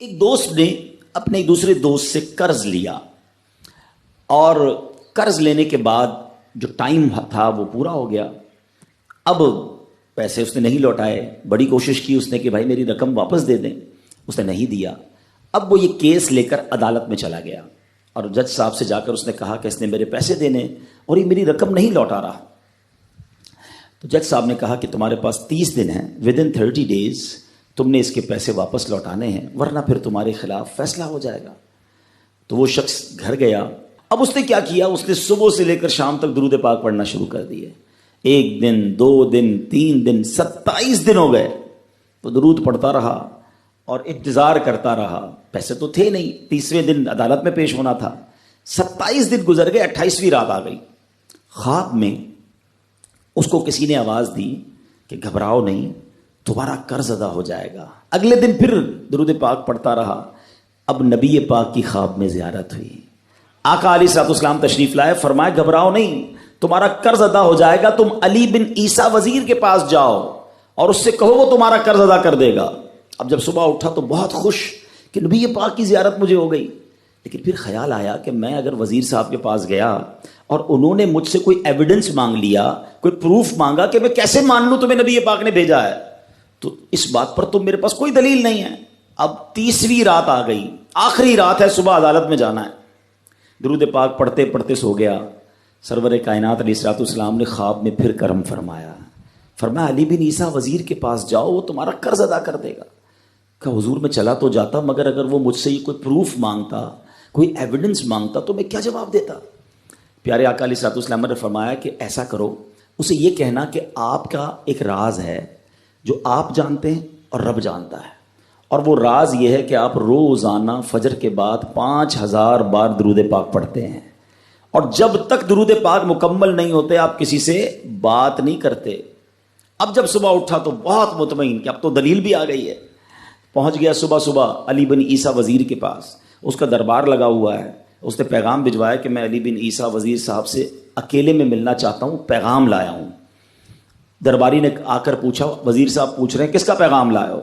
ایک دوست نے اپنے دوسرے دوست سے قرض لیا اور قرض لینے کے بعد جو ٹائم تھا وہ پورا ہو گیا. اب پیسے اس نے نہیں لوٹائے. بڑی کوشش کی اس نے کہ بھائی میری رقم واپس دے دیں, اس نے نہیں دیا. اب وہ یہ کیس لے کر عدالت میں چلا گیا اور جج صاحب سے جا کر اس نے کہا کہ اس نے میرے پیسے دینے اور یہ میری رقم نہیں لوٹا رہا. تو جج صاحب نے کہا کہ تمہارے پاس 30 دن ہیں, ودن 30 days تم نے اس کے پیسے واپس لوٹانے ہیں, ورنہ پھر تمہارے خلاف فیصلہ ہو جائے گا. تو وہ شخص گھر گیا. اب اس نے کیا کیا, اس نے صبح سے لے کر شام تک درود پاک پڑھنا شروع کر دیے. 1 دن 2 دن 3 دن 27 دن ہو گئے. تو درود پڑھتا رہا اور انتظار کرتا رہا. پیسے تو تھے نہیں, 30ویں دن عدالت میں پیش ہونا تھا. 27 دن گزر گئے, 28ویں رات آ گئی. خواب میں اس کو کسی نے آواز دی کہ گھبراؤ نہیں, تمہارا قرض ادا ہو جائے گا. اگلے دن پھر درود پاک پڑھتا رہا. اب نبی پاک کی خواب میں زیارت ہوئی. آقا علیہ الصلوۃ والسلام تشریف لائے, فرمائے گھبراؤ نہیں, تمہارا قرض ادا ہو جائے گا. تم علی بن عیسیٰ وزیر کے پاس جاؤ اور اس سے کہو وہ تمہارا قرض ادا کر دے گا. اب جب صبح اٹھا تو بہت خوش کہ نبی پاک کی زیارت مجھے ہو گئی. لیکن پھر خیال آیا کہ میں اگر وزیر صاحب کے پاس گیا اور انہوں نے مجھ سے کوئی ایویڈنس مانگ لیا, کوئی پروف مانگا, کہ میں کیسے مان لوں تمہیں نبی پاک نے بھیجا ہے, تو اس بات پر تو میرے پاس کوئی دلیل نہیں ہے. اب 30ویں رات آ گئی, آخری رات ہے, صبح عدالت میں جانا ہے. درود پاک پڑھتے پڑھتے سو گیا. سرور کائنات علیہ الصلوۃ والسلام نے خواب میں پھر کرم فرمایا. فرمایا علی بن عیسیٰ وزیر کے پاس جاؤ, وہ تمہارا قرض ادا کر دے گا. کہ حضور میں چلا تو جاتا, مگر اگر وہ مجھ سے کوئی پروف مانگتا, کوئی ایویڈنس مانگتا, تو میں کیا جواب دیتا. پیارے آقا علیہ الصلوۃ والسلام نے فرمایا کہ ایسا کرو, اسے یہ کہنا کہ آپ کا ایک راز ہے جو آپ جانتے ہیں اور رب جانتا ہے, اور وہ راز یہ ہے کہ آپ روزانہ فجر کے بعد 5000 بار درود پاک پڑھتے ہیں, اور جب تک درود پاک مکمل نہیں ہوتے آپ کسی سے بات نہیں کرتے. اب جب صبح اٹھا تو بہت مطمئن کہ اب تو دلیل بھی آ گئی ہے. پہنچ گیا صبح صبح علی بن عیسیٰ وزیر کے پاس. اس کا دربار لگا ہوا ہے. اس نے پیغام بھجوایا کہ میں علی بن عیسیٰ وزیر صاحب سے اکیلے میں ملنا چاہتا ہوں, پیغام لایا ہوں. درباری نے آ کر پوچھا, وزیر صاحب پوچھ رہے ہیں کس کا پیغام لایا ہو؟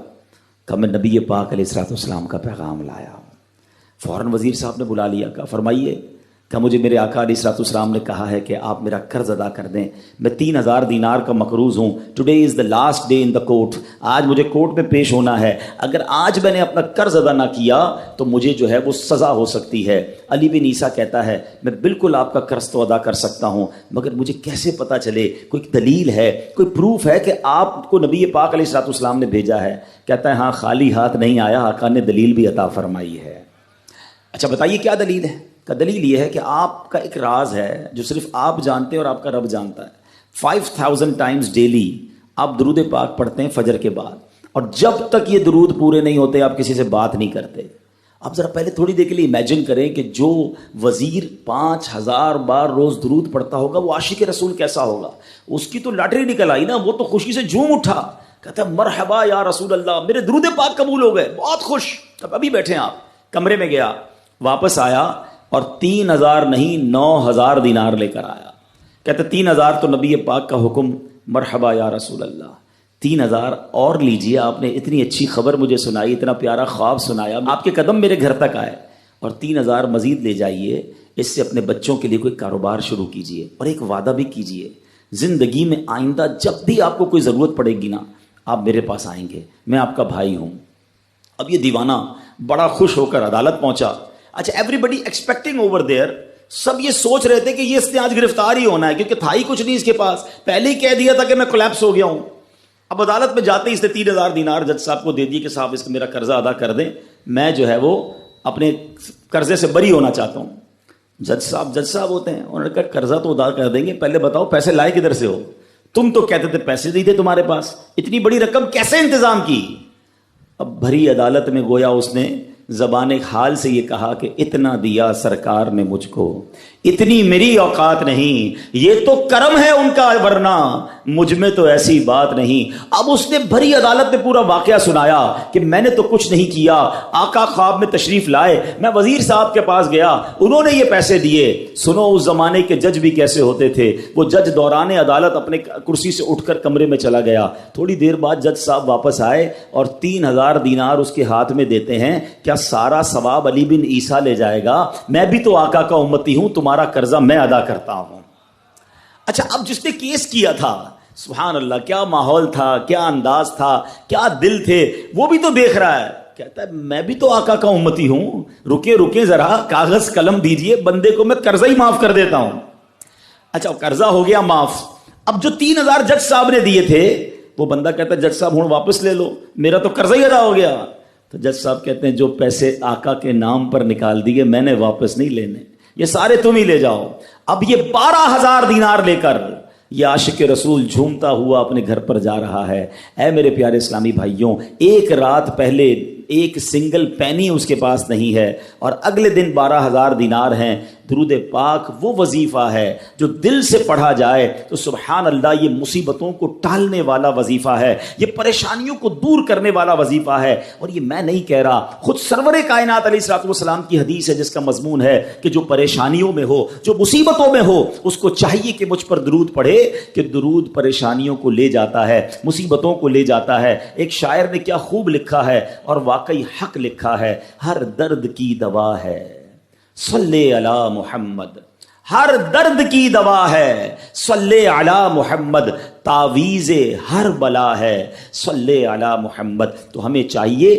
کہا میں نبی پاک علیہ الصلوۃ والسلام کا پیغام لایا ہوں. فوراً وزیر صاحب نے بلا لیا. کہا فرمائیے. کہ مجھے میرے آقا علیہ الصلوۃ والسلام نے کہا ہے کہ آپ میرا قرض ادا کر دیں. میں 3000 دینار کا مقروض ہوں. Today is the last day in the court. آج مجھے کورٹ میں پیش ہونا ہے. اگر آج میں نے اپنا قرض ادا نہ کیا تو مجھے جو ہے وہ سزا ہو سکتی ہے. علی بن عیسیٰ کہتا ہے میں بالکل آپ کا قرض تو ادا کر سکتا ہوں, مگر مجھے کیسے پتہ چلے, کوئی دلیل ہے, کوئی پروف ہے کہ آپ کو نبی پاک علیہ الصلوۃ والسلام نے بھیجا ہے؟ کہتا ہے ہاں, خالی ہاتھ نہیں آیا, آقا نے دلیل بھی عطا فرمائی ہے. اچھا بتائیے کیا دلیل ہے؟ کا دلیل یہ ہے کہ آپ کا ایک راز ہے جو صرف آپ جانتے ہیں اور آپ کا رب جانتا ہے. 5000 ٹائمز ڈیلی آپ درود پاک پڑھتے ہیں فجر کے بعد, اور جب تک یہ درود پورے نہیں ہوتے آپ کسی سے بات نہیں کرتے. آپ ذرا پہلے تھوڑی دیر کے لیے امیجن کریں کہ جو وزیر 5000 بار روز درود پڑھتا ہوگا وہ عاشق رسول کیسا ہوگا. اس کی تو لاٹری نکل آئی نا, وہ تو خوشی سے جھوم اٹھا, کہتا ہے مرحبا یا رسول اللہ, میرے درود پاک قبول ہو گئے, بہت خوش. اب ابھی بیٹھے آپ. کمرے میں گیا, واپس آیا اور 3000 نہیں 9000 دینار لے کر آیا. کہتے 3000 تو نبی پاک کا حکم, مرحبا یا رسول اللہ, 3000 اور لیجئے, آپ نے اتنی اچھی خبر مجھے سنائی, اتنا پیارا خواب سنایا, آپ کے قدم میرے گھر تک آئے, اور 3000 مزید لے جائیے, اس سے اپنے بچوں کے لیے کوئی کاروبار شروع کیجئے, اور ایک وعدہ بھی کیجئے, زندگی میں آئندہ جب بھی آپ کو کوئی ضرورت پڑے گی نا, آپ میرے پاس آئیں گے, میں آپ کا بھائی ہوں. اب یہ دیوانہ بڑا خوش ہو کر عدالت پہنچا. اچھا everybody expecting over there, سب یہ سوچ رہے تھے کہ یہ اس نے آج گرفتار ہی ہونا ہے, کیونکہ تھا ہی کچھ نہیں اس کے پاس, پہلے ہی کہہ دیا تھا کہ میں کولیپس ہو گیا ہوں. اب عدالت میں جاتے ہی اس نے 3000 دینار جج صاحب کو دے دیے کہ صاحب اس کا میرا قرضہ ادا کر دیں, میں جو ہے وہ اپنے قرضے سے بری ہونا چاہتا ہوں. جج صاحب ہوتے ہیں, انہوں نے کہا قرضہ تو ادا کر دیں گے, پہلے بتاؤ پیسے لائے کدھر سے ہو؟ تم تو کہتے تھے پیسے نہیں تھے تمہارے پاس, اتنی بڑی رقم کیسے انتظام کی؟ اب بھری عدالت میں گویا اس نے زبان حال سے یہ کہا کہ اتنا دیا سرکار نے مجھ کو، اتنی میری اوقات نہیں، یہ تو کرم ہے ان کا ورنہ مجھ میں تو ایسی بات نہیں۔ اب اس نے بھری عدالت میں پورا واقعہ سنایا کہ میں نے تو کچھ نہیں کیا، آقا خواب میں تشریف لائے، میں وزیر صاحب کے پاس گیا، انہوں نے یہ پیسے دیے۔ سنو اس زمانے کے جج بھی کیسے ہوتے تھے، وہ جج دوران عدالت اپنے کرسی سے اٹھ کر کمرے میں چلا گیا، تھوڑی دیر بعد جج صاحب واپس آئے اور 3000 دینار اس کے ہاتھ میں دیتے ہیں۔ کیا سارا ثواب علی بن عیسیٰ لے جائے گا؟ میں بھی تو آقا کا امتی ہوں، تمہارا قرضہ میں ادا کرتا ہوں۔ اچھا، اب جس نے کیس کیا تھا، سبحان اللہ، کیا ماحول تھا، کیا انداز تھا، کیا دل تھے، وہ بھی تو دیکھ رہا ہے، کہتا ہے میں بھی تو آقا کا امتی ہوں، رکے ذرا، کاغذ قلم دیجئے، بندے کو میں قرضہ ہی معاف کر دیتا ہوں۔ اچھا، قرضہ ہو گیا معاف۔ اب جو 3000 جج صاحب نے دیے تھے، وہ بندہ کہتا ہے جج صاحب ہوں واپس لے لو، میرا تو قرضہ ہی ادا ہو گیا۔ تو جج صاحب کہتے ہیں جو پیسے آقا کے نام پر نکال دیے میں نے واپس نہیں لینے، یہ سارے تم ہی لے جاؤ۔ اب یہ 12000 دینار لے کر یہ عاشق رسول جھومتا ہوا اپنے گھر پر جا رہا ہے۔ اے میرے پیارے اسلامی بھائیوں، ایک رات پہلے ایک سنگل پینی اس کے پاس نہیں ہے، اور اگلے دن 12000 دینار ہیں۔ درود پاک وہ وظیفہ ہے جو دل سے پڑھا جائے تو سبحان اللہ یہ مصیبتوں کو ٹالنے والا وظیفہ ہے، یہ پریشانیوں کو دور کرنے والا وظیفہ ہے۔ اور یہ میں نہیں کہہ رہا، خود سرور کائنات علیہ الصلوۃ والسلام کی حدیث ہے جس کا مضمون ہے کہ جو پریشانیوں میں ہو، جو مصیبتوں میں ہو، اس کو چاہیے کہ مجھ پر درود پڑھے، کہ درود پریشانیوں کو لے جاتا ہے، مصیبتوں کو لے جاتا ہے۔ ایک شاعر نے کیا خوب لکھا ہے، اور واقعی حق لکھا ہے، ہر درد کی دوا ہے صلی علی محمد، ہر درد کی دوا ہے صلی علی محمد، تعویذ ہر بلا ہے صلی علی محمد۔ تو ہمیں چاہیے